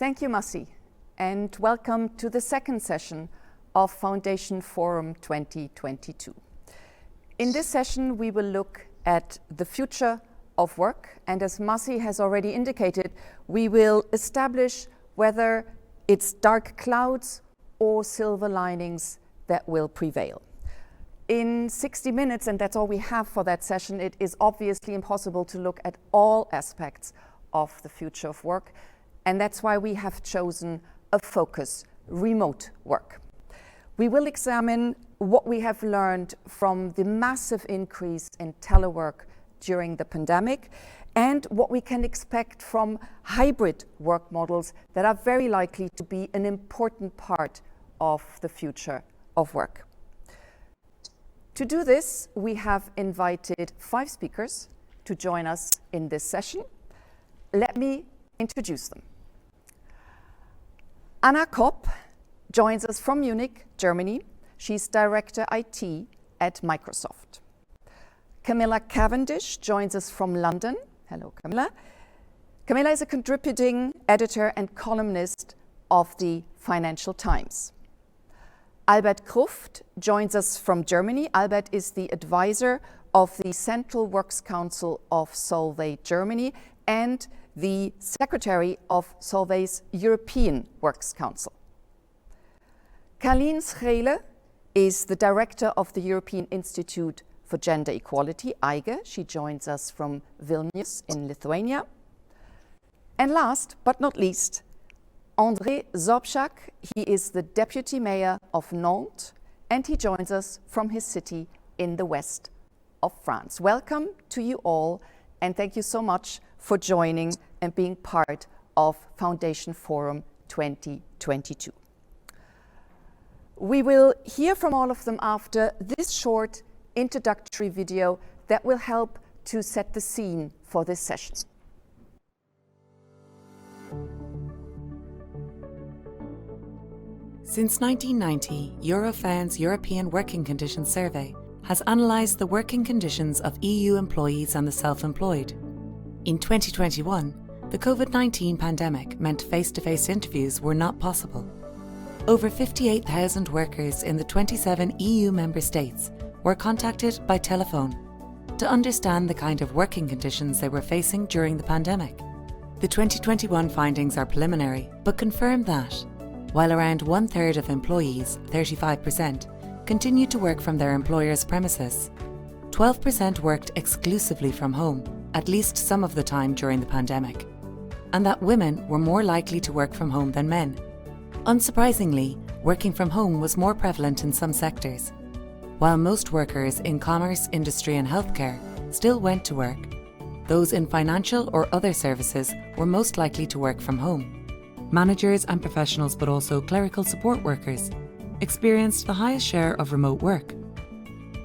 Thank you, Massi, and welcome to the second session of Foundation Forum 2022. In this session, we will look at the future of work, and as Massi has already indicated, we will establish whether it's dark clouds or silver linings that will prevail. In 60 minutes, and that's all we have for that session, it is obviously impossible to look at all aspects of the future of work, and that's why we have chosen a focus: remote work. We will examine what we have learned from the massive increase in telework during the pandemic and what we can expect from hybrid work models that are very likely to be an important part of the future of work. To do this, we have invited 5 speakers to join us in this session. Let me introduce them. Anna Kopp joins us from Munich, Germany. She's Director IT at Microsoft. Camilla Cavendish joins us from London. Hello, Camilla. Camilla is a contributing editor and columnist of the Financial Times. Albert Kruft joins us from Germany. Albert is the advisor of the Central Works Council of Solvay, Germany, and the secretary of Solvay's European Works Council. Carlien Scheele is the director of the European Institute for Gender Equality, EIGE. She joins us from Vilnius in Lithuania. And last but not least, André Sobczak. He is the deputy mayor of Nantes, and he joins us from his city in the west of France. Welcome to you all, and thank you so much for joining and being part of Foundation Forum 2022. We will hear from all of them after this short introductory video that will help to set the scene for this session. Since 1990, Eurofound's European Working Conditions Survey has analysed the working conditions of EU employees and the self-employed. In 2021, the COVID-19 pandemic meant face-to-face interviews were not possible. Over 58,000 workers in the 27 EU member states were contacted by telephone to understand the kind of working conditions they were facing during the pandemic. The 2021 findings are preliminary, but confirm that, while around 1/3 of employees, 35%, continued to work from their employer's premises, 12% worked exclusively from home, at least some of the time during the pandemic, and that women were more likely to work from home than men. Unsurprisingly, working from home was more prevalent in some sectors. While most workers in commerce, industry and healthcare still went to work, those in financial or other services were most likely to work from home. Managers and professionals, but also clerical support workers, experienced the highest share of remote work.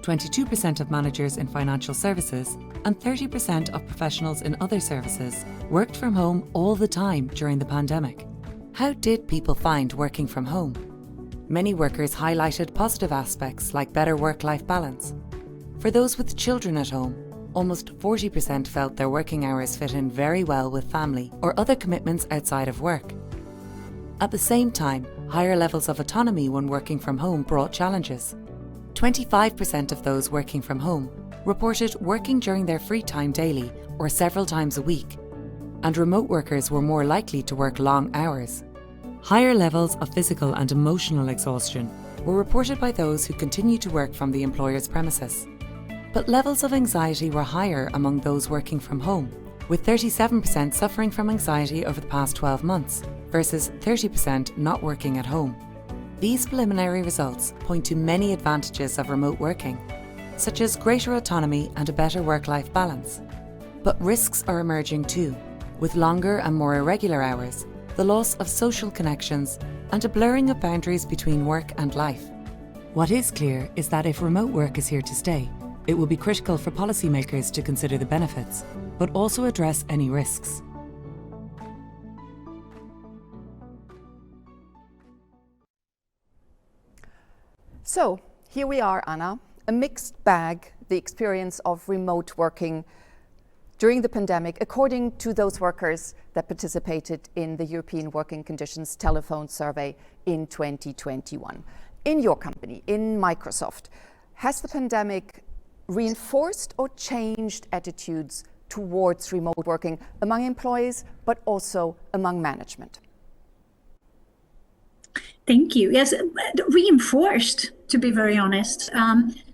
22% of managers in financial services and 30% of professionals in other services worked from home all the time during the pandemic. How did people find working from home? Many workers highlighted positive aspects like better work-life balance. For those with children at home, almost 40% felt their working hours fit in very well with family or other commitments outside of work. At the same time, higher levels of autonomy when working from home brought challenges. 25% of those working from home reported working during their free time daily or several times a week, and remote workers were more likely to work long hours. Higher levels of physical and emotional exhaustion were reported by those who continued to work from the employer's premises. But levels of anxiety were higher among those working from home, with 37% suffering from anxiety over the past 12 months versus 30% not working at home. These preliminary results point to many advantages of remote working, such as greater autonomy and a better work-life balance. But risks are emerging too, with longer and more irregular hours, the loss of social connections, and a blurring of boundaries between work and life. What is clear is that if remote work is here to stay, it will be critical for policymakers to consider the benefits, but also address any risks. So, here we are, Anna, a mixed bag, the experience of remote working during the pandemic, according to those workers that participated in the European Working Conditions Telephone Survey in 2021. In your company, in Microsoft, has the pandemic reinforced or changed attitudes towards remote working among employees, but also among management? Thank you. Yes, reinforced, to be very honest.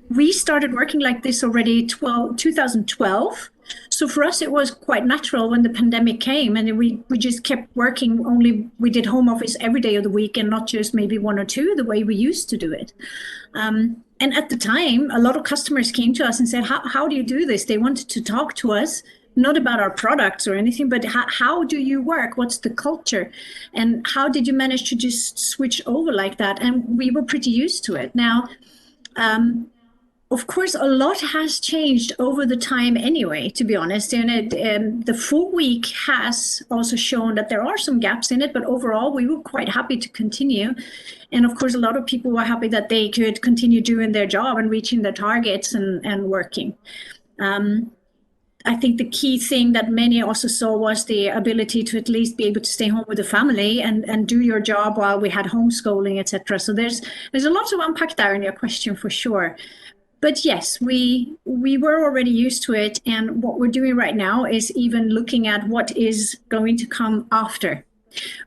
We started working like this already 2012. So for us, it was quite natural when the pandemic came, and we just kept working. Only we did home office every day of the week and not just maybe one or two, the way we used to do it. And at the time, a lot of customers came to us and said, how do you do this? They wanted to talk to us, not about our products or anything, but how do you work? What's the culture? And how did you manage to just switch over like that? And we were pretty used to it. Now, of course, a lot has changed over the time anyway, to be honest. And the full week has also shown that there are some gaps in it, but overall, we were quite happy to continue. And of course, a lot of people were happy that they could continue doing their job and reaching their targets and working. I think the key thing that many also saw was the ability to at least be able to stay home with the family and do your job while we had homeschooling, etc. So there's a lot to unpack there in your question for sure. But yes, we were already used to it. And what we're doing right now is even looking at what is going to come after.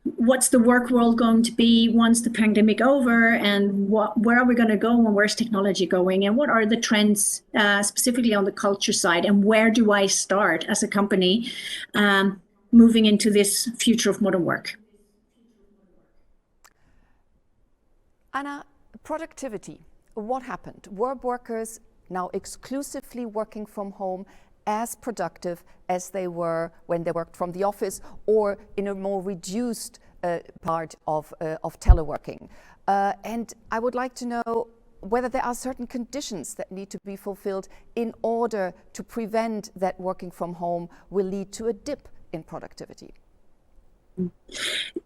What's the work world going to be once the pandemic over, and where are we going to go, and where's technology going, and what are the trends specifically on the culture side, and where do I start as a company moving into this future of modern work? Anna, productivity, what happened? Were workers now exclusively working from home as productive as they were when they worked from the office, or in a more reduced part of teleworking? And I would like to know whether there are certain conditions that need to be fulfilled in order to prevent that working from home will lead to a dip in productivity.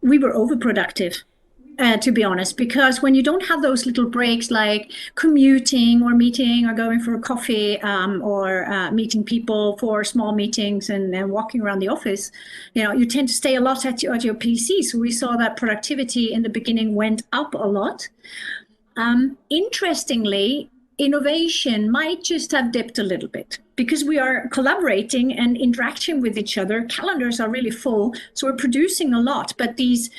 We were overproductive. To be honest, because when you don't have those little breaks like commuting or meeting or going for a coffee or meeting people for small meetings and walking around the office, you tend to stay a lot at your PC. So we saw that productivity in the beginning went up a lot. Interestingly, innovation might just have dipped a little bit because we are collaborating and interacting with each other. Calendars are really full, so we're producing a lot, but these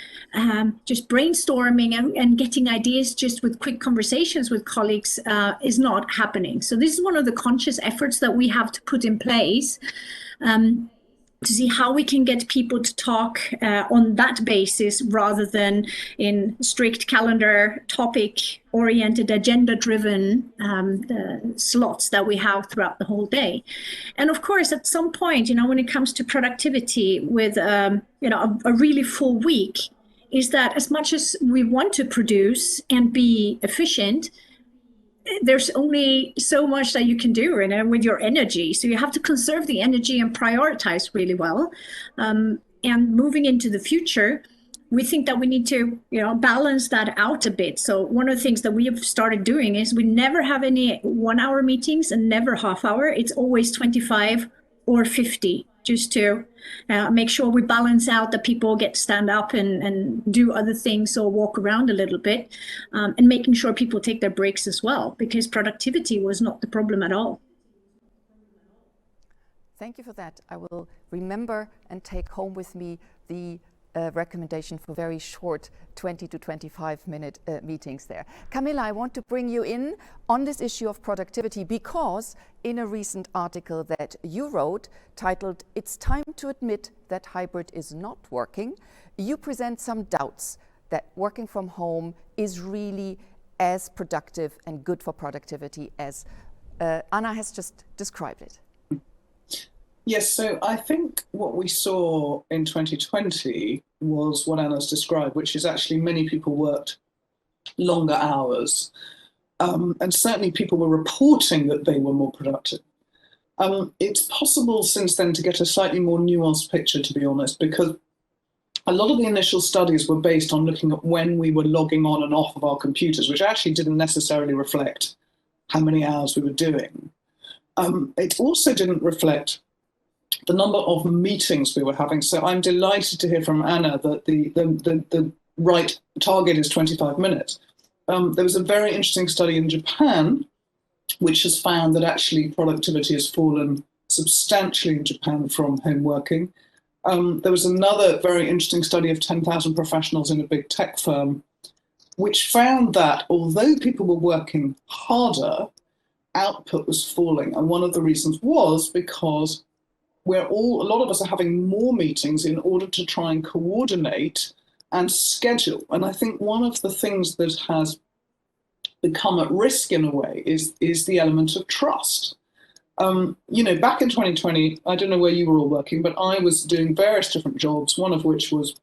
just brainstorming and getting ideas just with quick conversations with colleagues is not happening. So this is one of the conscious efforts that we have to put in place to see how we can get people to talk on that basis rather than in strict calendar topic-oriented, agenda-driven slots that we have throughout the whole day. And of course, at some point, when it comes to productivity with a really full week, is that as much as we want to produce and be efficient, there's only so much that you can do with your energy. So you have to conserve the energy and prioritize really well. And moving into the future, we think that we need to balance that out a bit. So one of the things that we have started doing is we never have any 1-hour meetings and never half-hour. It's always 25 or 50, just to make sure we balance out that people get to stand up and do other things or walk around a little bit, and making sure people take their breaks as well, because productivity was not the problem at all. Thank you for that. I will remember and take home with me the recommendation for very short 20 to 25 minute meetings there. Camilla, I want to bring you in on this issue of productivity because in a recent article that you wrote titled "It's Time to Admit That Hybrid is Not Working," you present some doubts that working from home is really as productive and good for productivity as Anna has just described it. Yes, so I think what we saw in 2020 was what Anna's described, which is actually many people worked longer hours. And certainly people were reporting that they were more productive. It's possible since then to get a slightly more nuanced picture, to be honest, because a lot of the initial studies were based on looking at when we were logging on and off of our computers, which actually didn't necessarily reflect how many hours we were doing. It also didn't reflect the number of meetings we were having. So I'm delighted to hear from Anna that the right target is 25 minutes. There was a very interesting study in Japan, which has found that actually productivity has fallen substantially in Japan from home working. There was another very interesting study of 10,000 professionals in a big tech firm, which found that although people were working harder, output was falling. And one of the reasons was because a lot of us are having more meetings in order to try and coordinate and schedule. And I think one of the things that has become at risk in a way is the element of trust. Back in 2020, I don't know where you were all working, but I was doing various different jobs, one of which was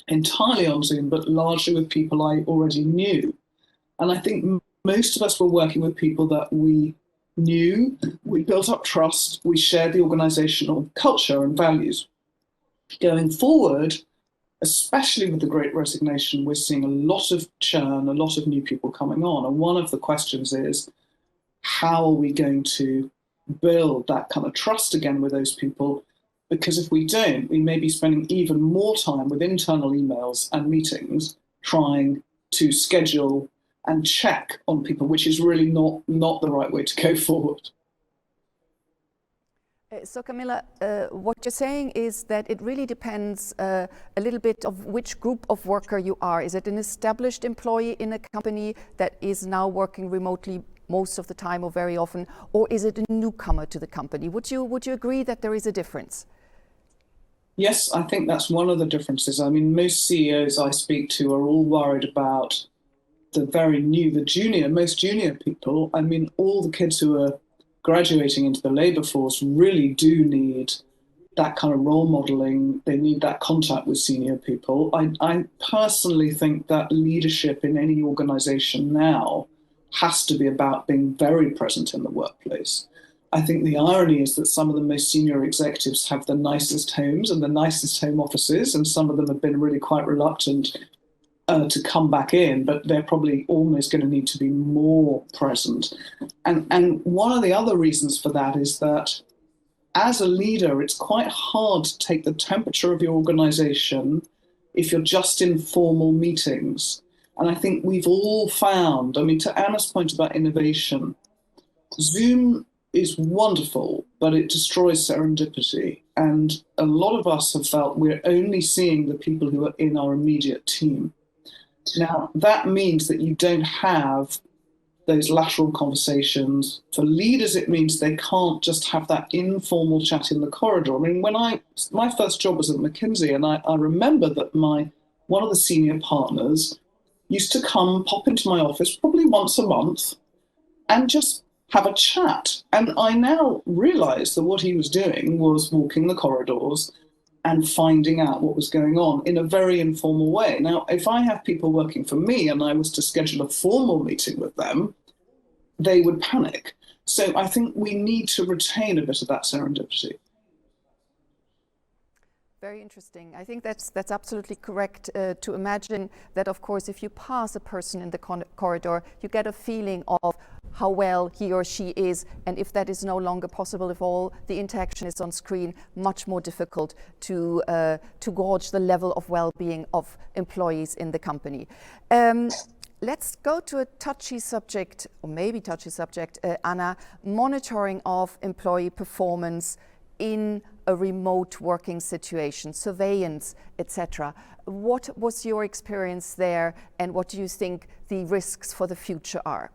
entirely on Zoom, but largely with people I already knew. And I think most of us were working with people that we knew, we built up trust, we shared the organizational culture and values. Going forward, especially with the Great Resignation, we're seeing a lot of churn, a lot of new people coming on. And one of the questions is, how are we going to build that kind of trust again with those people? Because if we don't, we may be spending even more time with internal emails and meetings trying to schedule and check on people, which is really not the right way to go forward. So Camilla, what you're saying is that it really depends a little bit of which group of worker you are. Is it an established employee in a company that is now working remotely most of the time or very often, or is it a newcomer to the company? Would you agree that there is a difference? Yes, I think that's one of the differences. I mean, most CEOs I speak to are all worried about the most junior people. I mean, all the kids who are graduating into the labour force really do need that kind of role modelling. They need that contact with senior people. I personally think that leadership in any organisation now has to be about being very present in the workplace. I think the irony is that some of the most senior executives have the nicest homes and the nicest home offices, and some of them have been really quite reluctant to come back in, but they're probably almost going to need to be more present. And one of the other reasons for that is that as a leader, it's quite hard to take the temperature of your organization if you're just in formal meetings. And I think we've all found, I mean, to Anna's point about innovation, Zoom is wonderful, but it destroys serendipity. And a lot of us have felt we're only seeing the people who are in our immediate team. Now, that means that you don't have those lateral conversations. For leaders, it means they can't just have that informal chat in the corridor. I mean, my first job was at McKinsey, and I remember that one of the senior partners used to pop into my office probably once a month and just have a chat. And I now realize that what he was doing was walking the corridors and finding out what was going on in a very informal way. Now, if I have people working for me and I was to schedule a formal meeting with them, they would panic. So I think we need to retain a bit of that serendipity. Very interesting. I think that's absolutely correct to imagine that, of course, if you pass a person in the corridor, you get a feeling of how well he or she is, and if that is no longer possible, if all the interaction is on screen, much more difficult to gauge the level of well-being of employees in the company. Let's go to a touchy subject, or maybe touchy subject, Anna, monitoring of employee performance in a remote working situation, surveillance, etc. What was your experience there, and what do you think the risks for the future are?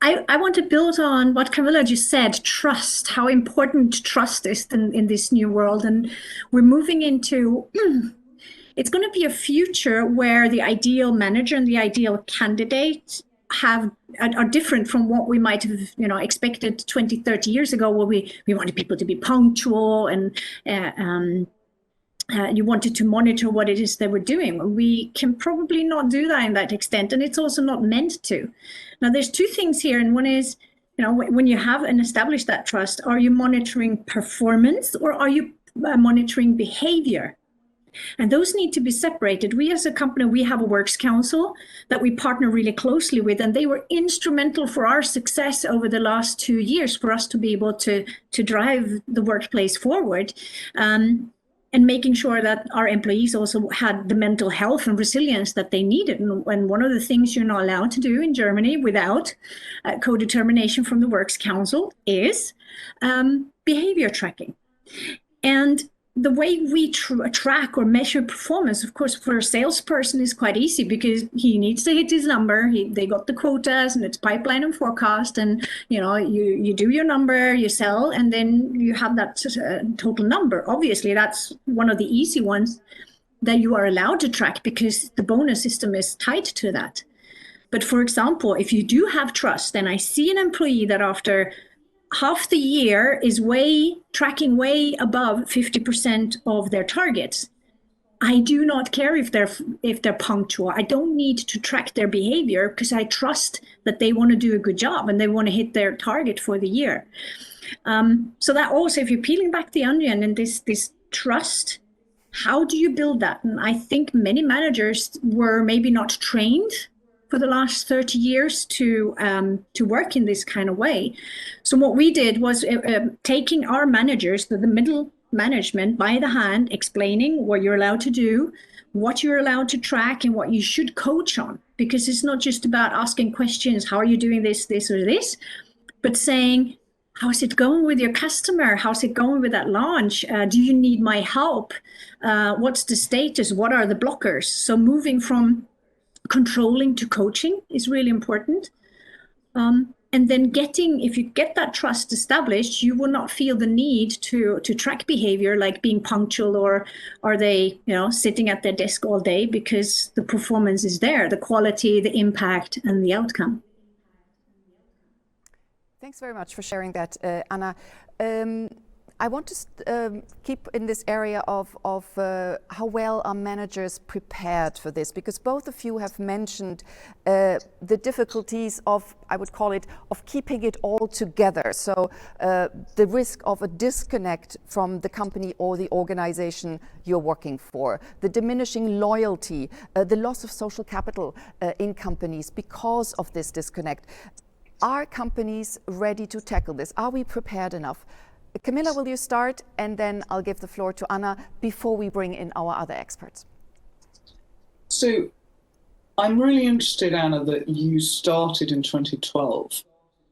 I want to build on what Camilla just said, trust, how important trust is in this new world. And we're moving into, it's going to be a future where the ideal manager and the ideal candidate are different from what we might have expected 20, 30 years ago, where we wanted people to be punctual and you wanted to monitor what it is they were doing. We can probably not do that in that extent, and it's also not meant to. Now, there's two things here, and one is, when you have and establish that trust, are you monitoring performance or are you monitoring behavior? And those need to be separated. We as a company, we have a works council that we partner really closely with, and they were instrumental for our success over the last 2 years for us to be able to drive the workplace forward. And making sure that our employees also had the mental health and resilience that they needed. And one of the things you're not allowed to do in Germany without co-determination from the Works Council is behavior tracking. And the way we track or measure performance, of course, for a salesperson is quite easy because he needs to hit his number. They got the quotas and it's pipeline and forecast, and you do your number, you sell, and then you have that total number. Obviously, that's one of the easy ones that you are allowed to track because the bonus system is tied to that. But for example, if you do have trust, and I see an employee that after half the year is tracking way above 50% of their targets, I do not care if they're punctual. I don't need to track their behavior because I trust that they want to do a good job and they want to hit their target for the year. So that also, if you're peeling back the onion and this trust, how do you build that? And I think many managers were maybe not trained for the last 30 years to work in this kind of way. So what we did was taking our managers, the middle management, by the hand, explaining what you're allowed to do, what you're allowed to track, and what you should coach on. Because it's not just about asking questions, how are you doing this, or this, but saying, how's it going with your customer? How's it going with that launch? Do you need my help? What's the status? What are the blockers? So moving from controlling to coaching is really important. And then if you get that trust established, you will not feel the need to track behavior like being punctual or are they sitting at their desk all day, because the performance is there, the quality, the impact, and the outcome. Thanks very much for sharing that, Anna. I want to keep in this area of how well are managers prepared for this, because both of you have mentioned the difficulties of, I would call it, of keeping it all together. So the risk of a disconnect from the company or the organization you're working for, the diminishing loyalty, the loss of social capital in companies because of this disconnect. Are companies ready to tackle this? Are we prepared enough? Camilla, will you start? And then I'll give the floor to Anna before we bring in our other experts. So I'm really interested, Anna, that you started in 2012.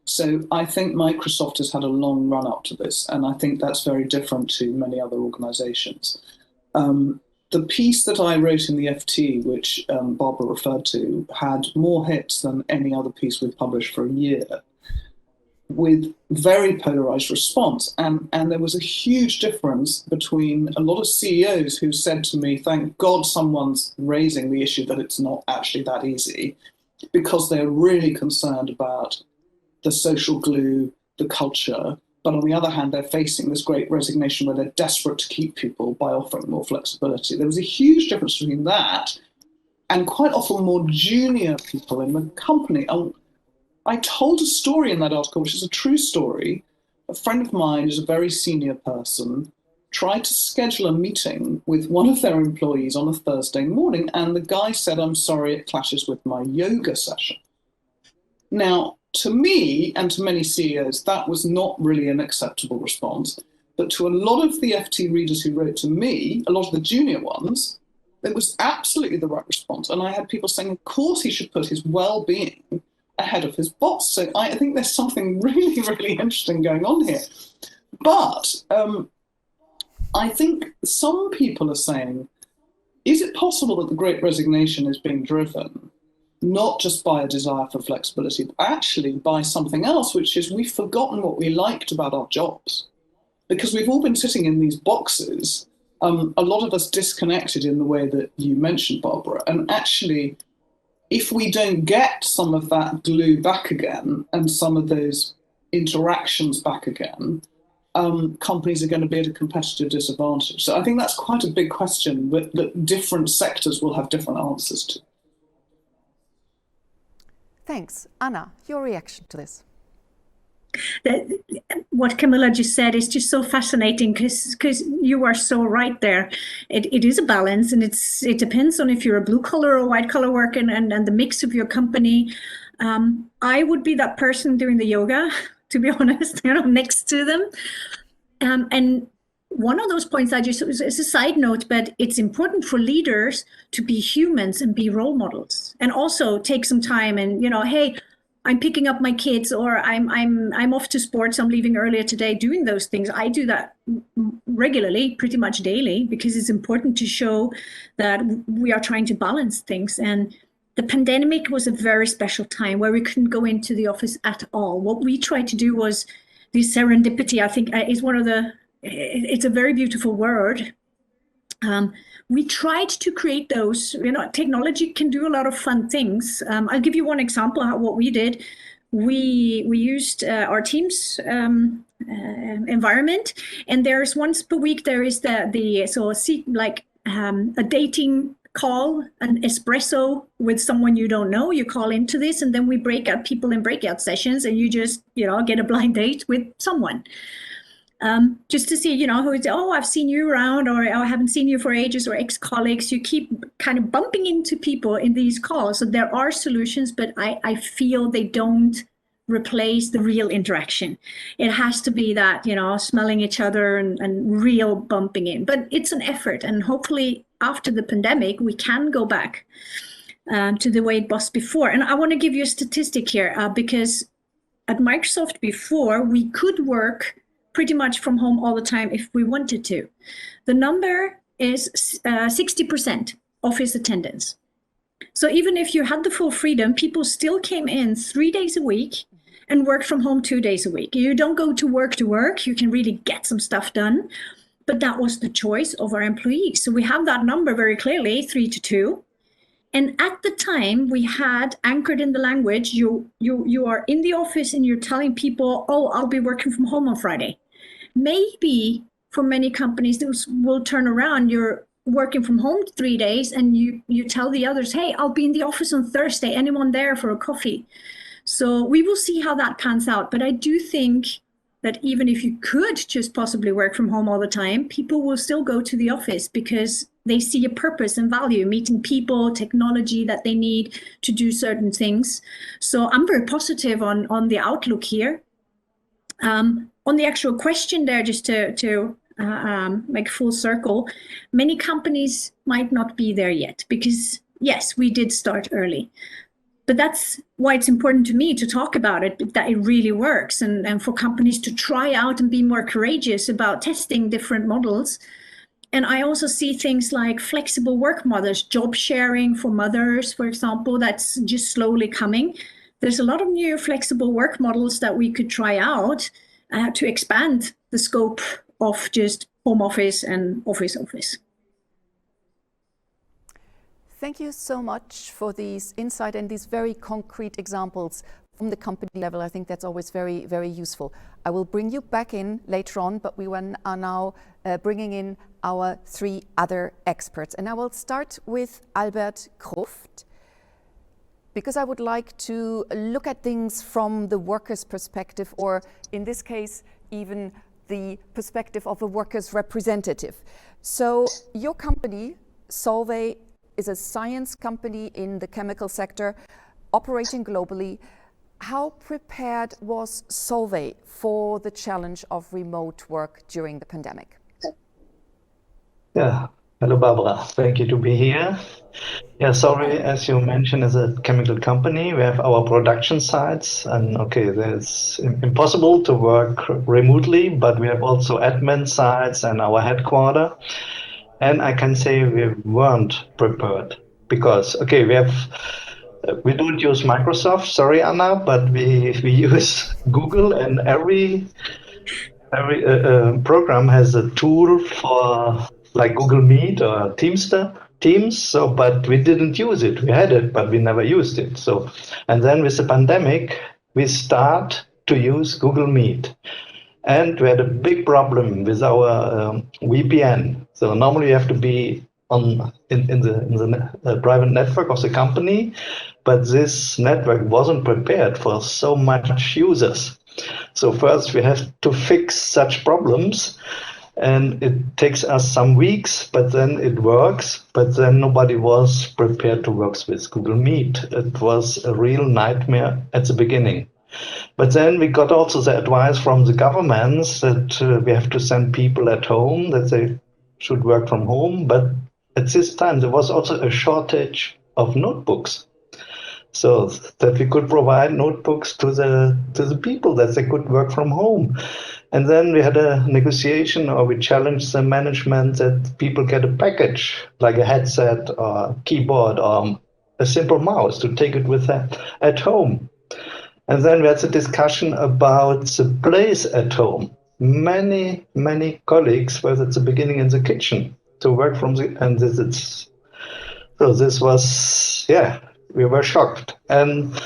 So I think Microsoft has had a long run up to this, and I think that's very different to many other organizations. The piece that I wrote in the FT, which Barbara referred to, had more hits than any other piece we've published for a year, with very polarized response. And there was a huge difference between a lot of CEOs who said to me, thank God someone's raising the issue that it's not actually that easy, because they're really concerned about the social glue, the culture. But on the other hand, they're facing this great resignation where they're desperate to keep people by offering more flexibility. There was a huge difference between that and quite often more junior people in the company. I told a story in that article, which is a true story. A friend of mine who's a very senior person tried to schedule a meeting with one of their employees on a Thursday morning, and the guy said, I'm sorry, it clashes with my yoga session. Now, to me and to many CEOs, that was not really an acceptable response. But to a lot of the FT readers who wrote to me, a lot of the junior ones, it was absolutely the right response. And I had people saying, of course, he should put his well-being ahead of his boss. So I think there's something really, really interesting going on here. But I think some people are saying, is it possible that the Great Resignation is being driven not just by a desire for flexibility, but actually by something else, which is we've forgotten what we liked about our jobs? Because we've all been sitting in these boxes, a lot of us disconnected in the way that you mentioned, Barbara, and actually, if we don't get some of that glue back again and some of those interactions back again, companies are going to be at a competitive disadvantage. So I think that's quite a big question that different sectors will have different answers to. Thanks. Anna, your reaction to this? What Camilla just said is just so fascinating because you are so right there. It is a balance, and it depends on if you're a blue collar or white collar worker and the mix of your company. I would be that person doing the yoga, to be honest, next to them. And one of those points is a side note, but it's important for leaders to be humans and be role models, and also take some time and, hey, I'm picking up my kids, or I'm off to sports, I'm leaving earlier today, doing those things. I do that regularly, pretty much daily, because it's important to show that we are trying to balance things. And the pandemic was a very special time where we couldn't go into the office at all. What we tried to do was the serendipity, I think, is it's a very beautiful word. We tried to create those, technology can do a lot of fun things. I'll give you one example of what we did. We used our Teams environment, and there's once per week, there is a dating call, an espresso with someone you don't know. You call into this, and then we break out people in breakout sessions, and you just, get a blind date with someone. Just to see, who is, I've seen you around, or I haven't seen you for ages, or ex-colleagues. You keep kind of bumping into people in these calls. So there are solutions, but I feel they don't replace the real interaction. It has to be that, smelling each other and real bumping in. But it's an effort. And hopefully after the pandemic, we can go back to the way it was before. And I want to give you a statistic here, because at Microsoft before, we could work pretty much from home all the time if we wanted to. The number is 60% office attendance. So even if you had the full freedom, people still came in 3 days a week and worked from home 2 days a week. You don't go to work, you can really get some stuff done, but that was the choice of our employees. So we have that number very clearly, 3 to 2. And at the time, we had anchored in the language, you are in the office and you're telling people, I'll be working from home on Friday. Maybe for many companies, this will turn around. You're working from home 3 days and you tell the others, hey, I'll be in the office on Thursday. Anyone there for a coffee? So we will see how that pans out. But I do think that even if you could just possibly work from home all the time, people will still go to the office because they see a purpose and value, meeting people, technology that they need to do certain things. So I'm very positive on the outlook here. On the actual question there, just to make full circle, many companies might not be there yet because, yes, we did start early. But that's why it's important to me to talk about it, that it really works, and for companies to try out and be more courageous about testing different models. And I also see things like flexible work models, job sharing for mothers, for example, that's just slowly coming. There's a lot of new flexible work models that we could try out to expand the scope of just home office and office. Thank you so much for these insight and these very concrete examples from the company level. I think that's always very, very useful. I will bring you back in later on, but we are now bringing in our 3 other experts. And I will start with Albert Kruft, because I would like to look at things from the worker's perspective, or in this case, even the perspective of a worker's representative. So your company, Solvay, is a science company in the chemical sector, operating globally. How prepared was Solvay for the challenge of remote work during the pandemic? Yeah. Hello, Barbara. Thank you to be here. Yeah, Solvay, as you mentioned, is a chemical company. We have our production sites, and it's impossible to work remotely, but we have also admin sites and our headquarters. And I can say we weren't prepared because, we don't use Microsoft, sorry, Anna, but we use Google, and every program has a tool for like Google Meet or Teams. So, but we didn't use it. We had it, but we never used it. So, and then with the pandemic, we start to use Google Meet. And we had a big problem with our VPN. So normally you have to be in the private network of the company, but this network wasn't prepared for so much users. So first we have to fix such problems, and it takes us some weeks, but then it works. But then nobody was prepared to work with Google Meet. It was a real nightmare at the beginning. But then we got also the advice from the governments that we have to send people at home, that they should work from home. But at this time, there was also a shortage of notebooks, so that we could provide notebooks to the people, that they could work from home. And then we had a negotiation, or we challenged the management that people get a package, like a headset or keyboard or a simple mouse, to take it with them at home. And then we had a discussion about the place at home. Many colleagues were at the beginning in the kitchen to work from and this was, we were shocked. And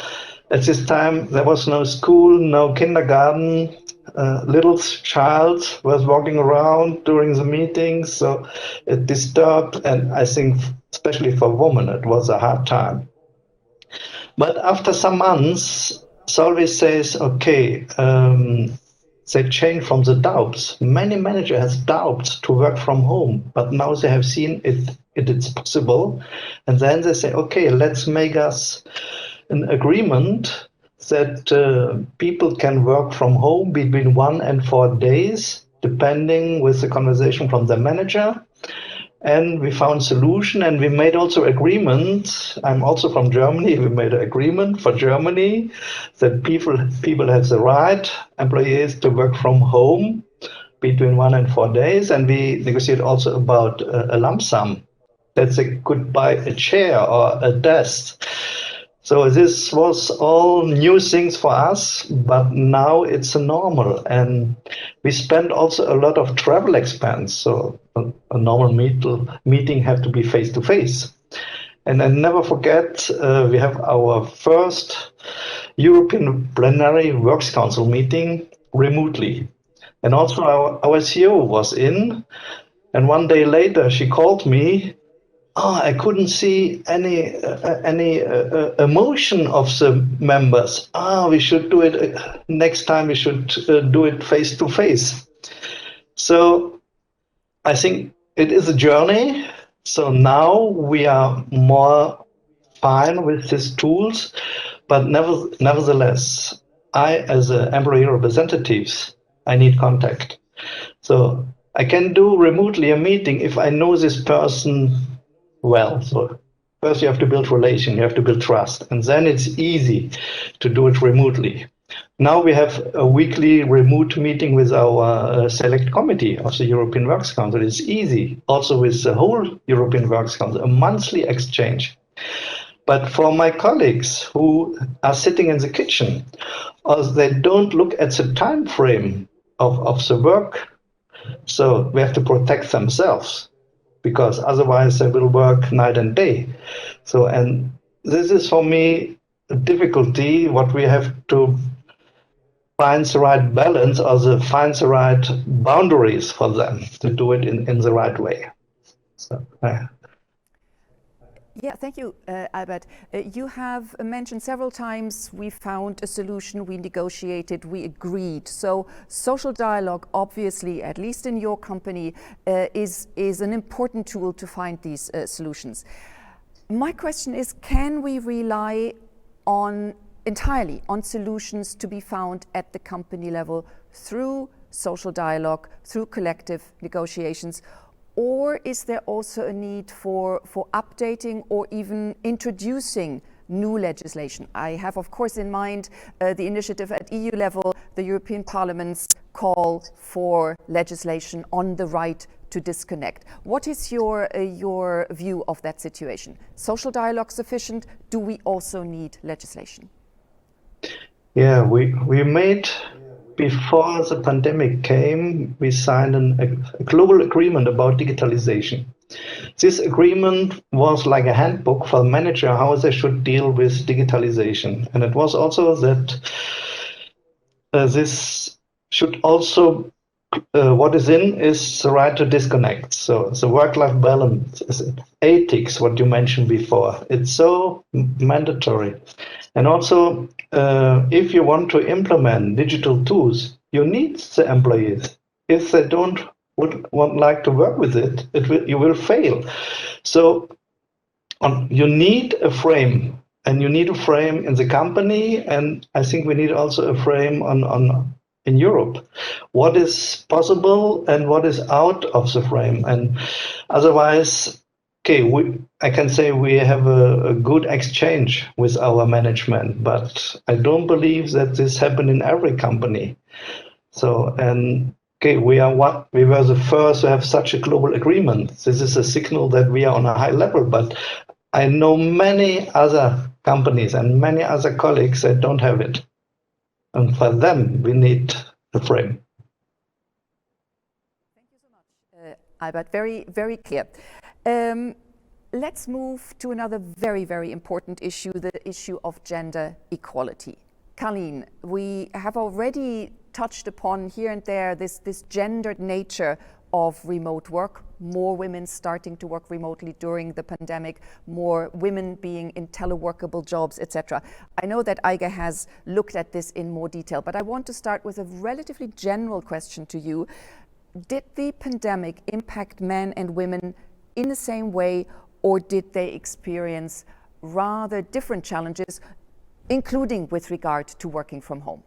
at this time, there was no school, no kindergarten. Little child was walking around during the meetings, so it disturbed. And I think, especially for women, it was a hard time. But after some months, Solvay says, okay, they change from the doubts. Many managers have doubts to work from home, but now they have seen it's possible. And then they say, okay, let's make us an agreement that people can work from home between 1 and 4 days, depending with the conversation from the manager. And we found solution, and we made also agreement. I'm also from Germany. We made an agreement for Germany that people have the right, employees, to work from home between 1 and 4 days. And we negotiated also about a lump sum, that they could buy a chair or a desk. So this was all new things for us, but now it's a normal. And we spend also a lot of travel expense. So a normal meeting have to be face-to-face. And I never forget, we have our first European Plenary Works Council meeting remotely. And also our CEO was in. And one day later, she called me. I couldn't see any emotion of the members. We should do it next time. We should do it face to face. So I think it is a journey. So now we are more fine with these tools, but nevertheless, I, as an employee representative, I need contact. So I can do remotely a meeting if I know this person well. So first you have to build relation, you have to build trust, and then it's easy to do it remotely. Now we have a weekly remote meeting with our select committee of the European Works Council. It's easy. Also with the whole European Works Council, a monthly exchange. But for my colleagues who are sitting in the kitchen, or they don't look at the time frame of the work, so we have to protect themselves, because otherwise they will work night and day. So, and this is for me a difficulty, what we have to find the right balance, or find the right boundaries for them to do it in the right way. So, Yeah, thank you, Albert. You have mentioned several times we found a solution, we negotiated, we agreed. So social dialogue, obviously, at least in your company, is an important tool to find these solutions. My question is, can we rely entirely on solutions to be found at the company level through social dialogue, through collective negotiations? Or is there also a need for updating or even introducing new legislation? I have, of course, in mind the initiative at EU level, the European Parliament's call for legislation on the right to disconnect. What is your view of that situation? Social dialogue sufficient? Do we also need legislation? Yeah, we made, before the pandemic came, we signed a global agreement about digitalization. This agreement was like a handbook for the manager how they should deal with digitalization. And it was also that this should also, what is in is the right to disconnect. So the work-life balance, ethics, what you mentioned before, it's so mandatory. And also, if you want to implement digital tools, you need the employees. If they don't won't like to work with it, you will fail. So you need a frame, and you need a frame in the company, and I think we need also a frame in Europe. What is possible and what is out of the frame, and otherwise, okay, I can say we have a good exchange with our management, but I don't believe that this happened in every company. So, and okay, we were the first to have such a global agreement. This is a signal that we are on a high level, but I know many other companies and many other colleagues that don't have it. And for them, we need a frame. Thank you so much, Albert. Very, very clear. Let's move to another very, very important issue, the issue of gender equality. Carlien, we have already touched upon here and there this gendered nature of remote work, more women starting to work remotely during the pandemic, more women being in teleworkable jobs, etc. I know that EIGE has looked at this in more detail, but I want to start with a relatively general question to you. Did the pandemic impact men and women in the same way, or did they experience rather different challenges, including with regard to working from home?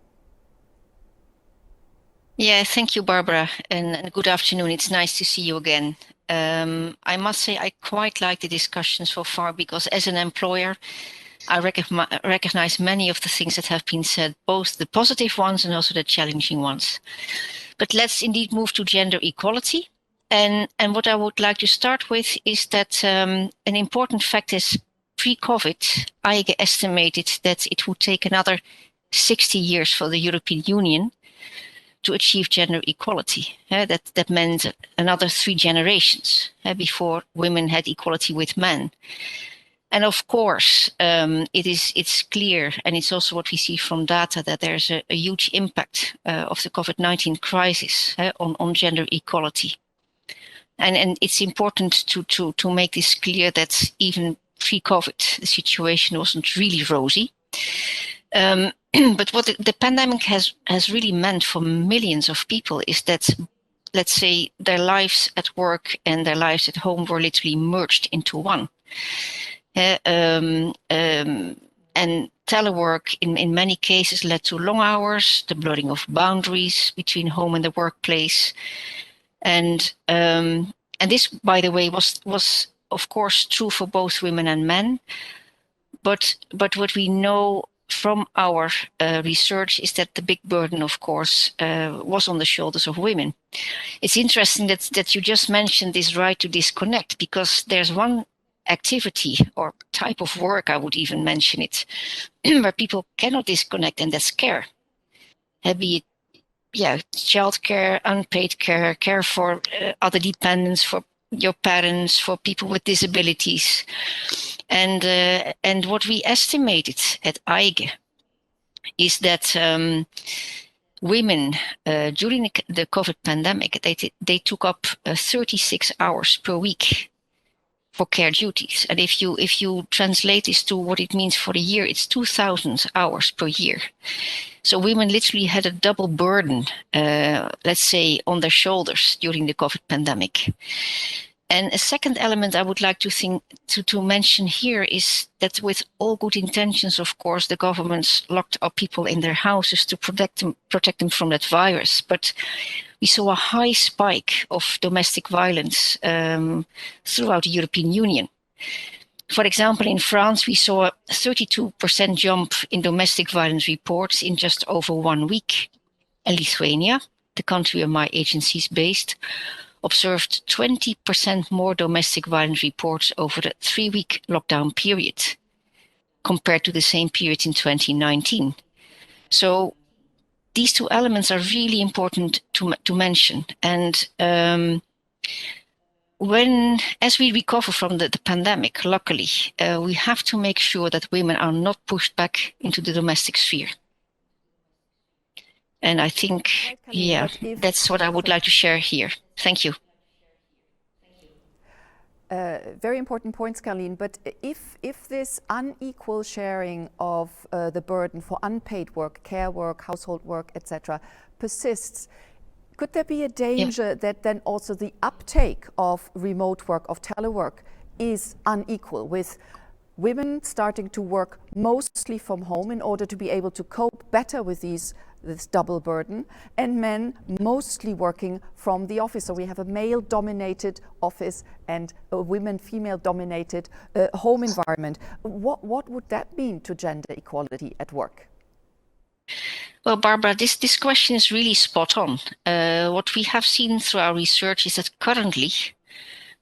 Yeah, thank you, Barbara, and good afternoon. It's nice to see you again. I must say I quite like the discussion so far, because as an employer, I recognize many of the things that have been said, both the positive ones and also the challenging ones. But let's indeed move to gender equality. And what I would like to start with is that an important fact is pre-COVID, EIGE estimated that it would take another 60 years for the European Union to achieve gender equality. That meant another 3 generations before women had equality with men. And of course, it's clear, and it's also what we see from data, that there's a huge impact of the COVID-19 crisis on gender equality. And it's important to make this clear that even pre-COVID, the situation wasn't really rosy. But what the pandemic has really meant for millions of people is that, let's say, their lives at work and their lives at home were literally merged into one. And telework in many cases led to long hours, the blurring of boundaries between home and the workplace. And this, by the way, was of course true for both women and men. But what we know from our research is that the big burden, of course, was on the shoulders of women. It's interesting that you just mentioned this right to disconnect, because there's one activity or type of work, I would even mention it, where people cannot disconnect, and that's care. Be it childcare, unpaid care, care for other dependents, for your parents, for people with disabilities. And what we estimated at EIGE is that women during the COVID pandemic, they took up 36 hours per week for care duties. And if you translate this to what it means for a year, it's 2,000 hours per year. So women literally had a double burden, let's say, on their shoulders during the COVID pandemic. And a second element I would like to mention here is that, with all good intentions, of course, the governments locked up people in their houses to protect them from that virus. But we saw a high spike of domestic violence throughout the European Union. For example, in France, we saw a 32% jump in domestic violence reports in just over 1 week. And Lithuania, the country where my agency is based, observed 20% more domestic violence reports over the 3-week lockdown period compared to the same period in 2019. So these 2 elements are really important to mention. And as we recover from the pandemic, luckily, we have to make sure that women are not pushed back into the domestic sphere. And I think, that's what I would like to share here. Thank you. Very important points, Carlien. But if this unequal sharing of the burden for unpaid work, care work, household work, etc., persists, could there be a danger that then also the uptake of remote work, of telework, is unequal, with women starting to work mostly from home in order to be able to cope better with this double burden, and men mostly working from the office? So we have a male-dominated office and a female-dominated home environment. What would that mean to gender equality at work? Well, Barbara, this question is really spot on. What we have seen through our research is that currently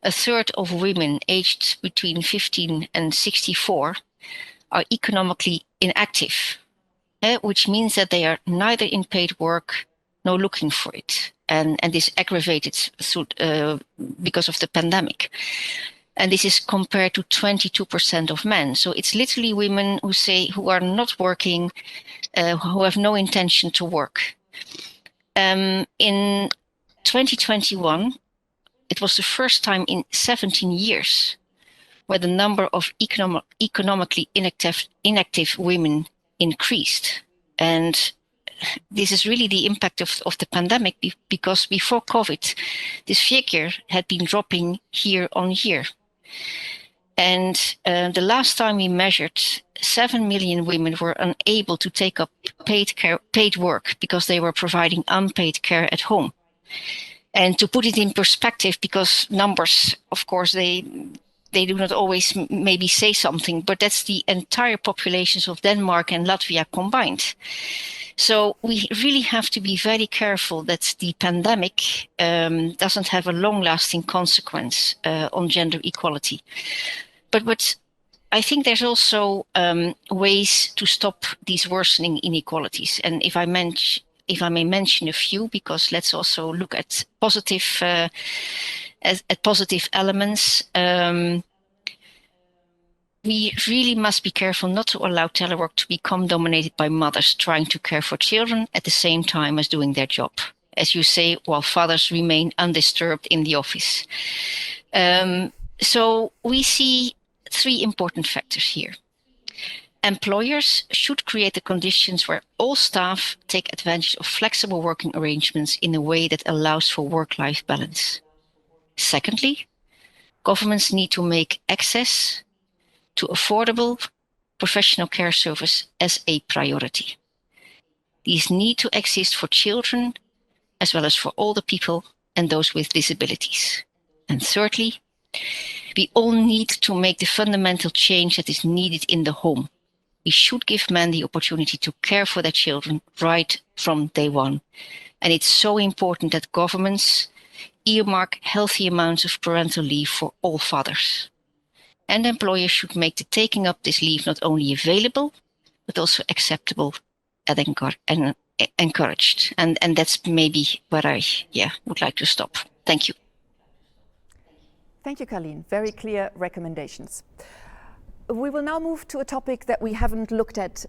a third of women aged between 15 and 64 are economically inactive, which means that they are neither in paid work nor looking for it. And this aggravated through, because of the pandemic. And this is compared to 22% of men. So it's literally women who are not working, who have no intention to work. In 2021, it was the first time in 17 years where the number of economically inactive women increased. And this is really the impact of the pandemic, because before COVID, this figure had been dropping year on year. And the last time we measured, 7 million women were unable to take up paid work because they were providing unpaid care at home. And to put it in perspective, because numbers, of course, they do not always maybe say something, but that's the entire populations of Denmark and Latvia combined. So we really have to be very careful that the pandemic doesn't have a long-lasting consequence on gender equality. But I think there's also ways to stop these worsening inequalities. And if I may mention a few, because let's also look at positive elements. We really must be careful not to allow telework to become dominated by mothers trying to care for children at the same time as doing their job, as you say, while fathers remain undisturbed in the office. So we see three important factors here. Employers should create the conditions where all staff take advantage of flexible working arrangements in a way that allows for work-life balance. Secondly, governments need to make access to affordable professional care service as a priority. These need to exist for children as well as for older people and those with disabilities. And thirdly, we all need to make the fundamental change that is needed in the home. We should give men the opportunity to care for their children right from day one. And it's so important that governments earmark healthy amounts of parental leave for all fathers. And employers should make the taking up this leave not only available, but also acceptable and encouraged. And that's maybe where I would like to stop. Thank you. Thank you, Carlien. Very clear recommendations. We will now move to a topic that we haven't looked at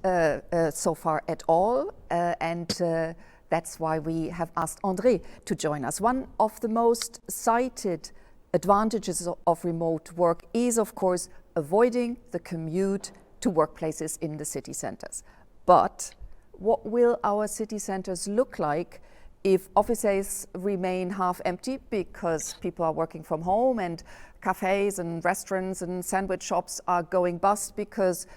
so far at all, and that's why we have asked André to join us. One of the most cited advantages of remote work is, of course, avoiding the commute to workplaces in the city centers. But what will our city centers look like if offices remain half empty because people are working from home, and cafes and restaurants and sandwich shops are going bust because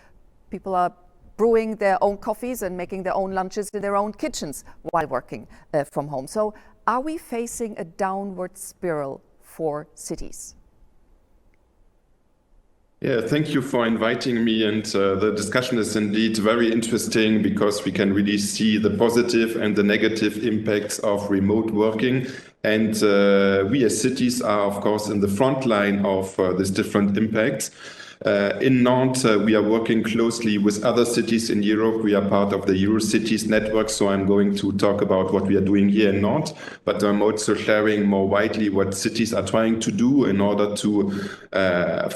people are brewing their own coffees and making their own lunches in their own kitchens while working from home? So are we facing a downward spiral for cities? Yeah, thank you for inviting me. And the discussion is indeed very interesting because we can really see the positive and the negative impacts of remote working. And we as cities are, of course, in the front line of these different impacts. In Nantes, we are working closely with other cities in Europe. We are part of the Eurocities network, so I'm going to talk about what we are doing here in Nantes, but I'm also sharing more widely what cities are trying to do in order to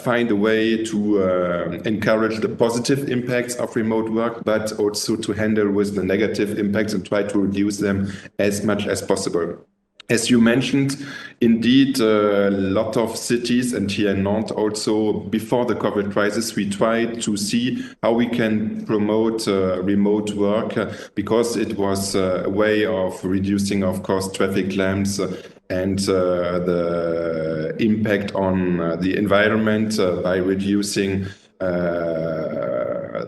find a way to encourage the positive impacts of remote work, but also to handle with the negative impacts and try to reduce them as much as possible. As you mentioned, indeed, a lot of cities, and here in Nantes also, before the COVID crisis, we tried to see how we can promote remote work because it was a way of reducing, of course, traffic lamps and the impact on the environment by reducing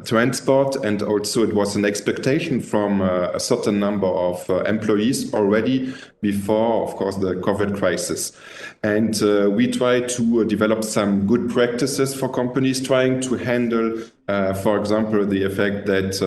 transport, and also it was an expectation from a certain number of employees already before, of course, the COVID crisis. And we try to develop some good practices for companies trying to handle, for example, the effect that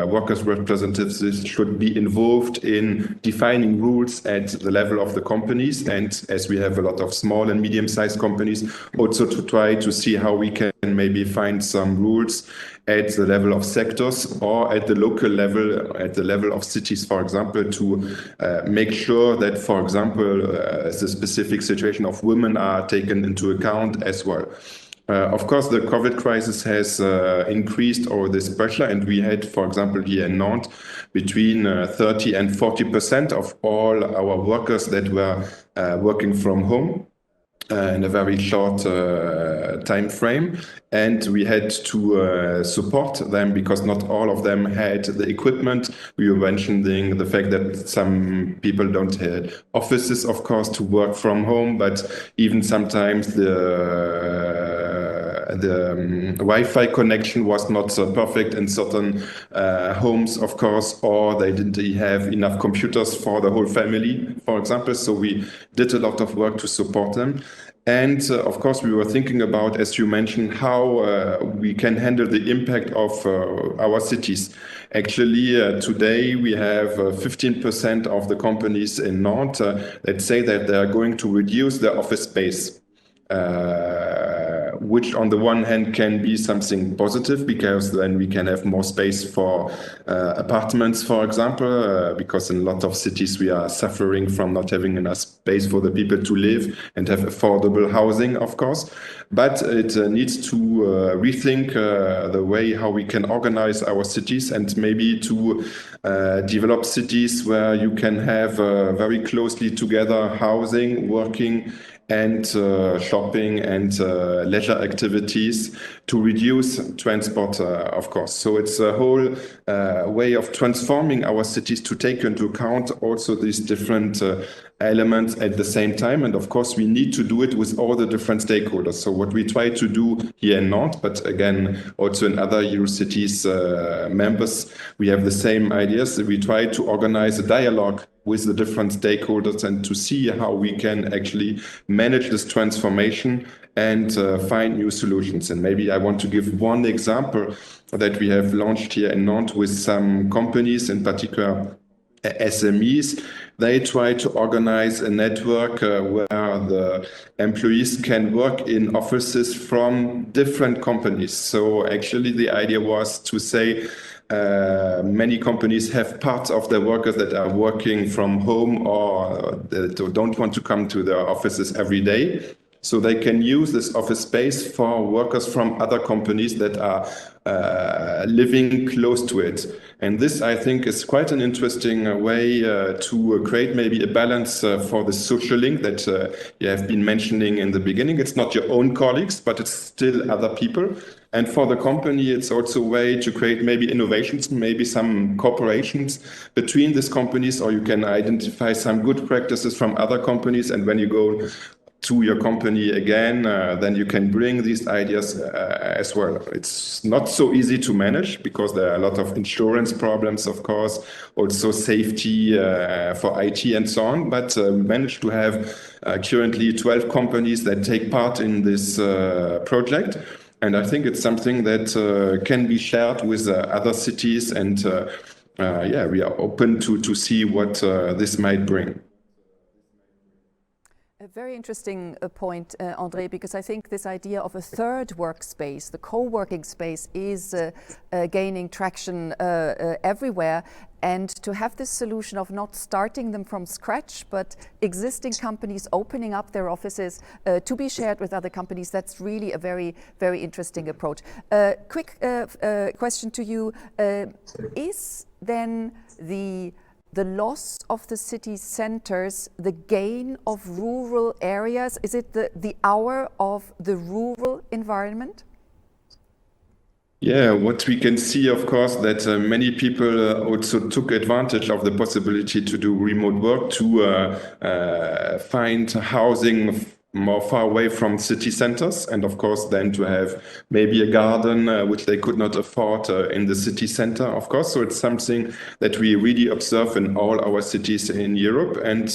workers' representatives should be involved in defining rules at the level of the companies. And as we have a lot of small and medium-sized companies, also to try to see how we can maybe find some rules at the level of sectors or at the local level, at the level of cities, for example, to make sure that, for example, the specific situation of women are taken into account as well. Of course, the COVID crisis has increased all this pressure, and we had, for example, here in Nantes, between 30 and 40% of all our workers that were working from home in a very short time frame, and we had to support them because not all of them had the equipment. We were mentioning the fact that some people don't have offices, of course, to work from home, but even sometimes the Wi-Fi connection was not so perfect in certain homes, of course, or they didn't have enough computers for the whole family, for example. So we did a lot of work to support them. And of course, we were thinking about, as you mentioned, how we can handle the impact of our cities. Actually, today we have 15% of the companies in Nantes that say that they are going to reduce their office space. Which on the one hand can be something positive because then we can have more space for apartments, for example, because in a lot of cities we are suffering from not having enough space for the people to live and have affordable housing, of course. But it needs to rethink the way how we can organize our cities and maybe to develop cities where you can have very closely together housing, working, and shopping and leisure activities to reduce transport, of course. So it's a whole way of transforming our cities to take into account also these different elements at the same time. And of course, we need to do it with all the different stakeholders. So what we try to do here in Nantes, but again, also in other Eurocities members, we have the same ideas. We try to organize a dialogue with the different stakeholders and to see how we can actually manage this transformation and find new solutions. And maybe I want to give one example that we have launched here in Nantes with some companies, in particular SMEs. They try to organize a network where the employees can work in offices from different companies. So actually the idea was to say, many companies have parts of their workers that are working from home or that don't want to come to their offices every day. So they can use this office space for workers from other companies that are living close to it. And this, I think, is quite an interesting way to create maybe a balance for the social link that you have been mentioning in the beginning. It's not your own colleagues, but it's still other people. And for the company, it's also a way to create maybe innovations, maybe some cooperations between these companies, or you can identify some good practices from other companies. And when you go to your company again, then you can bring these ideas as well. It's not so easy to manage because there are a lot of insurance problems, of course, also safety for IT and so on. But we managed to have currently 12 companies that take part in this project. And I think it's something that can be shared with other cities. And we are open to see what this might bring. A very interesting point, André, because I think this idea of a third workspace, the co-working space, is gaining traction everywhere. And to have this solution of not starting them from scratch, but existing companies opening up their offices to be shared with other companies, that's really a very, very interesting approach. Quick question to you. Is then the the loss of the city centers, the gain of rural areas? Is it the hour of the rural environment? Yeah, what we can see, of course, that many people also took advantage of the possibility to do remote work, to find housing more far away from city centers, and of course then to have maybe a garden which they could not afford in the city center, of course. So it's something that we really observe in all our cities in Europe. And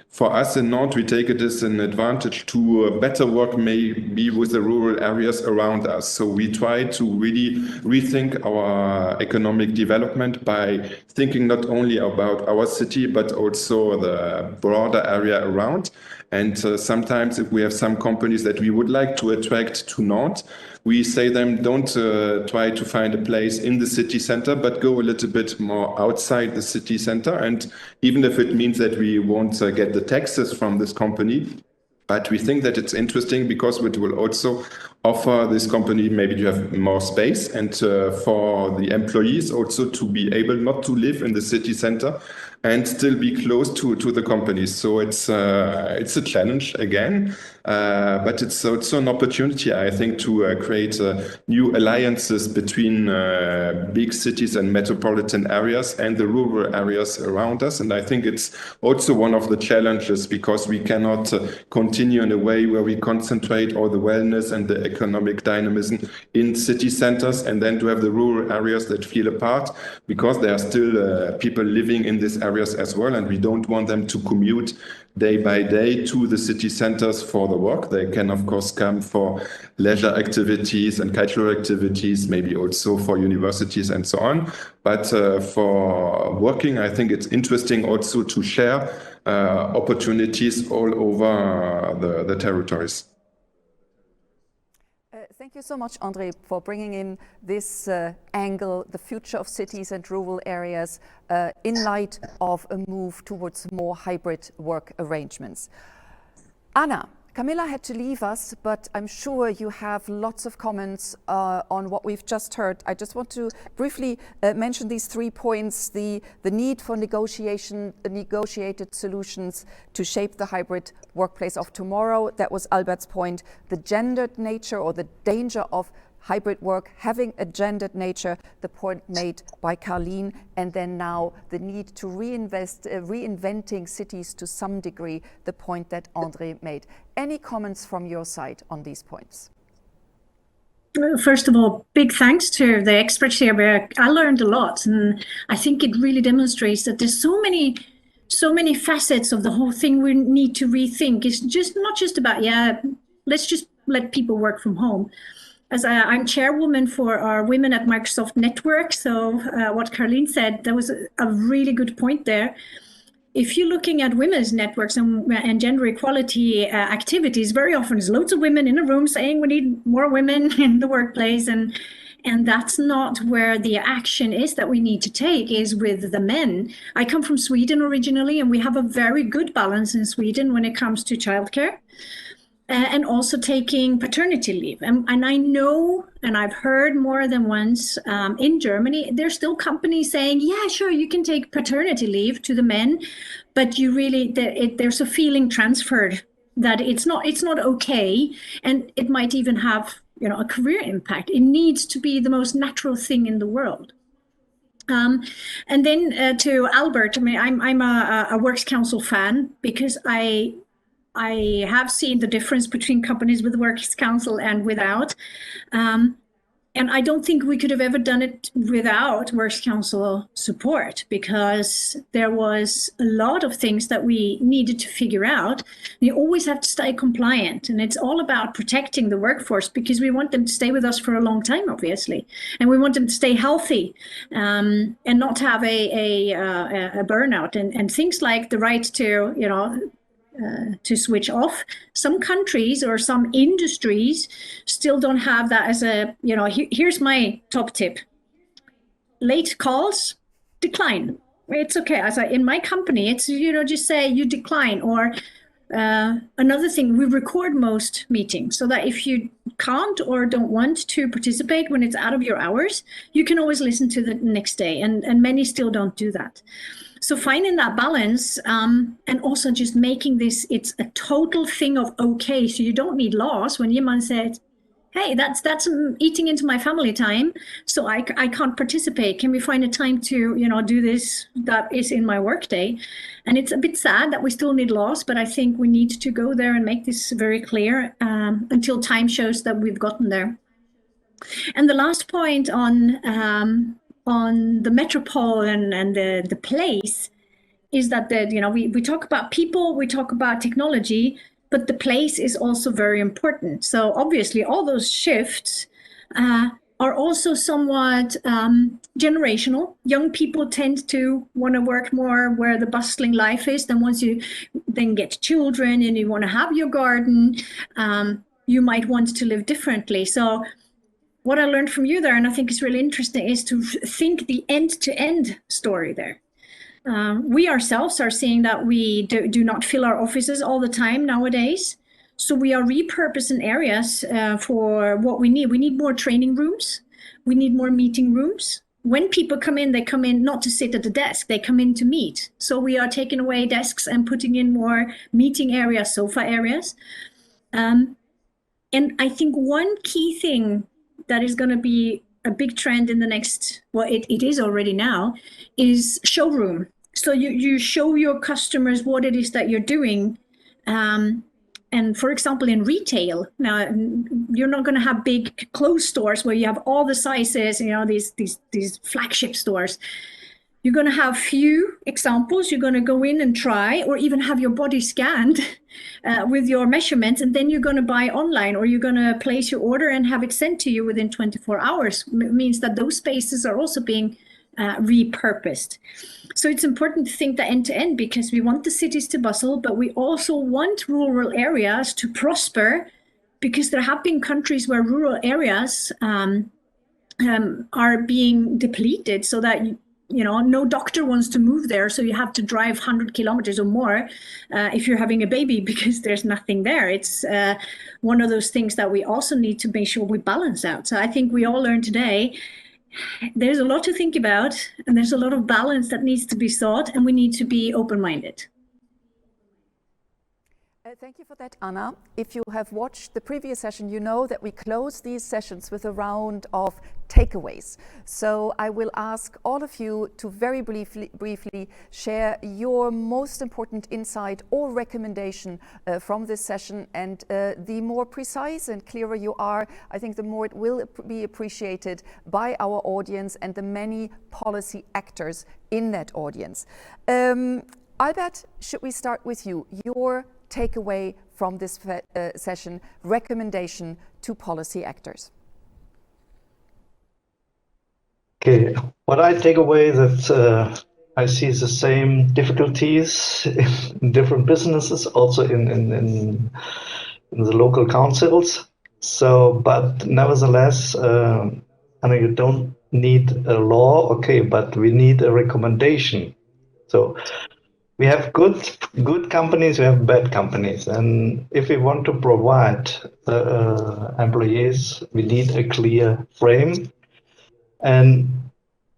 for us in Nantes, we take it as an advantage to better work maybe with the rural areas around us. So we try to really rethink our economic development by thinking not only about our city, but also the broader area around. And sometimes if we have some companies that we would like to attract to Nantes, we say them, don't try to find a place in the city center, but go a little bit more outside the city center. And even if it means that we won't get the taxes from this company, but we think that it's interesting because it will also offer this company maybe to have more space, and for the employees also to be able not to live in the city center and still be close to the companies. So it's a challenge again, but it's also an opportunity, I think, to create new alliances between big cities and metropolitan areas and the rural areas around us. And I think it's also one of the challenges, because we cannot continue in a way where we concentrate all the wellness and the economic dynamism in city centers, and then to have the rural areas that feel apart, because there are still people living in these areas as well, and we don't want them to commute day by day to the city centers for the work. They can, of course, come for leisure activities and cultural activities, maybe also for universities and so on. But for working, I think it's interesting also to share opportunities all over the territories. Thank you so much, André, for bringing in this angle, the future of cities and rural areas, in light of a move towards more hybrid work arrangements. Anna, Camilla had to leave us, but I'm sure you have lots of comments on what we've just heard. I just want to briefly mention these 3 points: the need for negotiated solutions to shape the hybrid workplace of tomorrow. That was Albert's point. The gendered nature, or the danger of hybrid work having a gendered nature, the point made by Carlien, and then now the need to reinventing cities to some degree, the point that André made. Any comments from your side on these points? First of all, big thanks to the experts here. Where I learned a lot, and I think it really demonstrates that there's so many facets of the whole thing we need to rethink. It's just not just about, let's just let people work from home. As I'm chairwoman for our Women at Microsoft network, so what Carlien said, that was a really good point there. If you're looking at women's networks and gender equality activities, very often there's loads of women in a room saying we need more women in the workplace, and that's not where the action is that we need to take, is with the men. I come from Sweden originally, and we have a very good balance in Sweden when it comes to childcare. And also taking paternity leave. And I know, and I've heard more than once in Germany, there's still companies saying, yeah, sure, you can take paternity leave to the men, but you really, there's a feeling transferred that it's not okay, and it might even have, a career impact. It needs to be the most natural thing in the world. And then to Albert, I mean, I'm a Works Council fan, because I have seen the difference between companies with Works Council and without. And I don't think we could have ever done it without Works Council support, because there was a lot of things that we needed to figure out. You always have to stay compliant, and it's all about protecting the workforce, because we want them to stay with us for a long time, obviously, and we want them to stay healthy and not have a burnout, and things like the right to switch off. Some countries or some industries still don't have that as a, here's my top tip. Late calls, decline. It's okay. As in my company, it's, just say you decline. Or another thing, we record most meetings, so that if you can't or don't want to participate when it's out of your hours, you can always listen to the next day. And many still don't do that. So finding that balance, and also just making this, it's a total thing of okay. So you don't need laws when your man said, hey, that's eating into my family time, so I can't participate. Can we find a time to, do this that is in my workday? And it's a bit sad that we still need laws, but I think we need to go there and make this very clear until time shows that we've gotten there. And the last point on the metropole and the place is that we talk about people, we talk about technology, but the place is also very important. So obviously all those shifts are also somewhat generational. Young people tend to want to work more where the bustling life is. Then once you then get children and you want to have your garden, you might want to live differently. So what I learned from you there, and I think is really interesting, is to think the end-to-end story there. We ourselves are seeing that we do not fill our offices all the time nowadays. So we are repurposing areas for what we need. We need more training rooms. We need more meeting rooms. When people come in, they come in not to sit at the desk, they come in to meet. So we are taking away desks and putting in more meeting areas, sofa areas. And I think one key thing that is going to be a big trend in the next, well, it is already now, is showroom. So you show your customers what it is that you're doing. And for example, in retail, now you're not going to have big clothes stores where you have all the sizes, these flagship stores. You're going to have few examples. You're going to go in and try, or even have your body scanned with your measurements, and then you're going to buy online, or you're going to place your order and have it sent to you within 24 hours. It means that those spaces are also being repurposed. So it's important to think that end to end, because we want the cities to bustle, but we also want rural areas to prosper, because there have been countries where rural areas are being depleted, so that no doctor wants to move there. So you have to drive 100 kilometers or more if you're having a baby, because there's nothing there. It's one of those things that we also need to make sure we balance out. So I think we all learned today, there's a lot to think about, and there's a lot of balance that needs to be sought, and we need to be open-minded. Thank you for that, Anna. If you have watched the previous session, you know that we close these sessions with a round of takeaways. So I will ask all of you to very briefly share your most important insight or recommendation from this session. And the more precise and clearer you are, I think the more it will be appreciated by our audience and the many policy actors in that audience. Albert, should we start with you? Your takeaway from this session, recommendation to policy actors. Okay, what I take away is that I see the same difficulties in different businesses, also in the local councils. So, but nevertheless, I know you don't need a law, okay, but we need a recommendation. So we have good companies, we have bad companies, and if we want to provide employees, we need a clear frame. And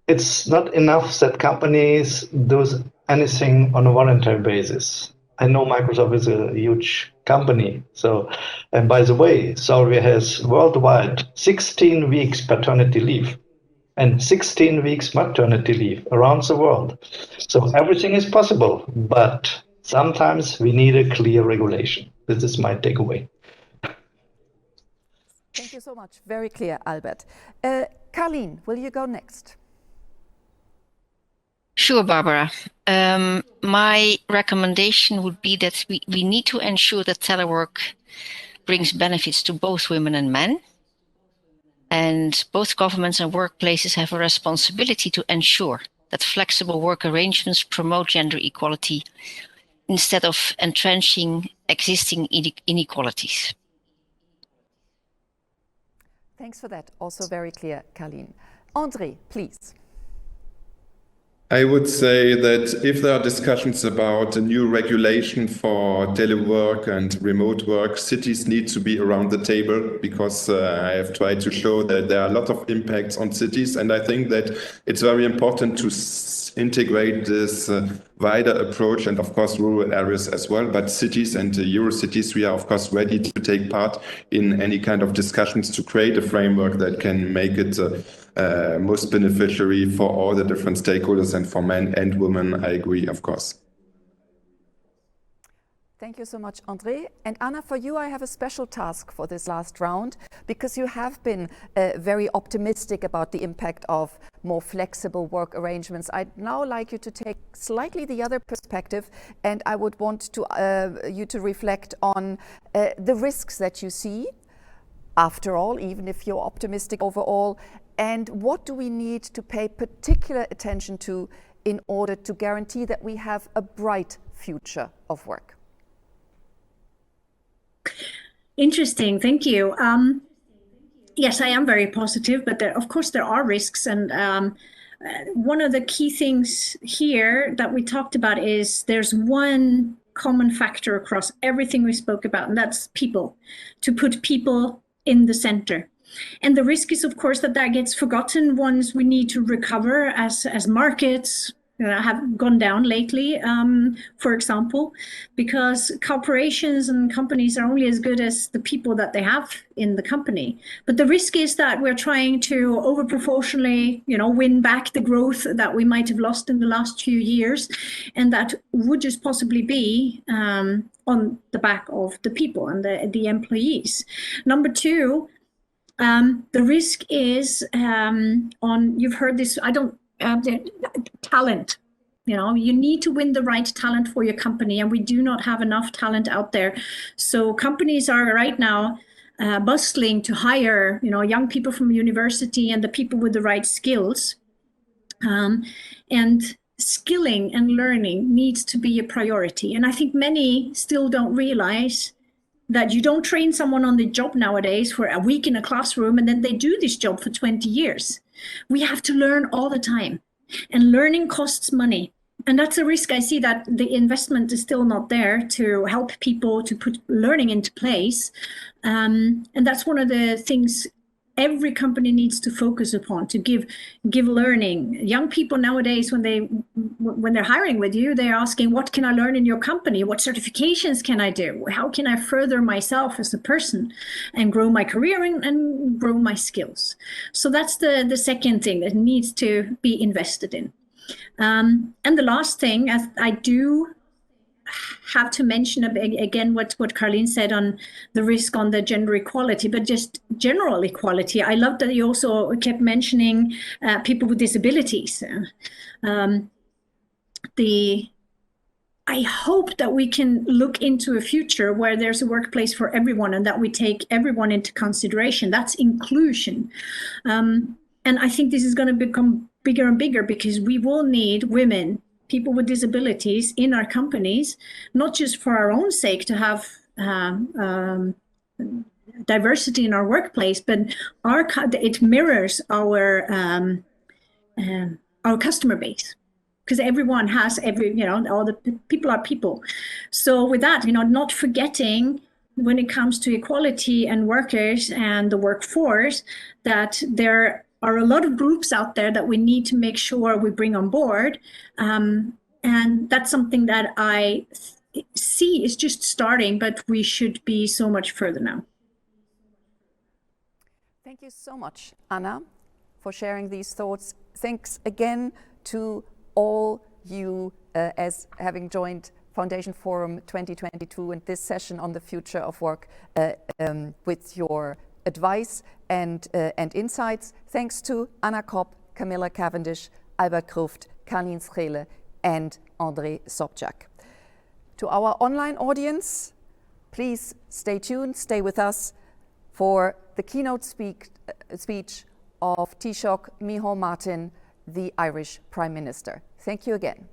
it's not enough that companies do anything on a voluntary basis. I know Microsoft is a huge company. So, and by the way, Solvay has worldwide 16 weeks paternity leave and 16 weeks maternity leave around the world. So everything is possible, but sometimes we need a clear regulation. This is my takeaway. Thank you so much. Very clear, Albert. Carlien, will you go next? Sure, Barbara. My recommendation would be that we need to ensure that telework brings benefits to both women and men. And both governments and workplaces have a responsibility to ensure that flexible work arrangements promote gender equality instead of entrenching existing inequalities. Thanks for that. Also very clear, Carlien. André, please. I would say that if there are discussions about a new regulation for telework and remote work, cities need to be around the table, because I have tried to show that there are a lot of impacts on cities. And I think that it's very important to integrate this wider approach, and of course rural areas as well, but cities and Euro cities, we are of course ready to take part in any kind of discussions to create a framework that can make it most beneficiary for all the different stakeholders and for men and women. I agree, of course. Thank you so much, André. And Anna, for you, I have a special task for this last round, because you have been very optimistic about the impact of more flexible work arrangements. I'd now like you to take slightly the other perspective, and I would want you to reflect on the risks that you see, after all, even if you're optimistic overall, and what do we need to pay particular attention to in order to guarantee that we have a bright future of work? Interesting, thank you. Yes, I am very positive, but of course there are risks. And one of the key things here that we talked about is there's one common factor across everything we spoke about, and that's people, to put people in the center. And the risk is, of course, that gets forgotten once we need to recover as markets have gone down lately, for example, because corporations and companies are only as good as the people that they have in the company. But the risk is that we're trying to overproportionally, win back the growth that we might have lost in the last few years, and that would just possibly be on the back of the people and the employees. Number two, the risk is you've heard this, the talent. You need to win the right talent for your company, and we do not have enough talent out there. So companies are right now bustling to hire, young people from university and the people with the right skills. And skilling and learning needs to be a priority. And I think many still don't realize that you don't train someone on the job nowadays for a week in a classroom and then they do this job for 20 years. We have to learn all the time, and learning costs money. And that's a risk I see, that the investment is still not there to help people to put learning into place. And that's one of the things every company needs to focus upon, to give learning. Young people nowadays, when they're hiring with you, they're asking, what can I learn in your company? What certifications can I do? How can I further myself as a person and grow my career and grow my skills? So that's the second thing that needs to be invested in. And the last thing, as I do have to mention again what Carlien said on the risk on the gender equality, but just general equality. I love that you also kept mentioning people with disabilities. I hope that we can look into a future where there's a workplace for everyone and that we take everyone into consideration. That's inclusion. And I think this is going to become bigger and bigger, because we will need women, people with disabilities in our companies, not just for our own sake to have diversity in our workplace, but it mirrors our customer base, because everyone has all the people are people. So with that, not forgetting when it comes to equality and workers and the workforce, that there are a lot of groups out there that we need to make sure we bring on board. And that's something that I see is just starting, but we should be so much further now. Thank you so much, Anna, for sharing these thoughts. Thanks again to all you as having joined Foundation Forum 2022 and this session on the future of work with your advice and insights. Thanks to Anna Kopp, Camilla Cavendish, Albert Kruft, Carlien Scheele, and André Sobczak. To our online audience, please stay tuned, stay with us for the keynote speech of Taoiseach Micheál Martin, the Irish Prime Minister. Thank you again.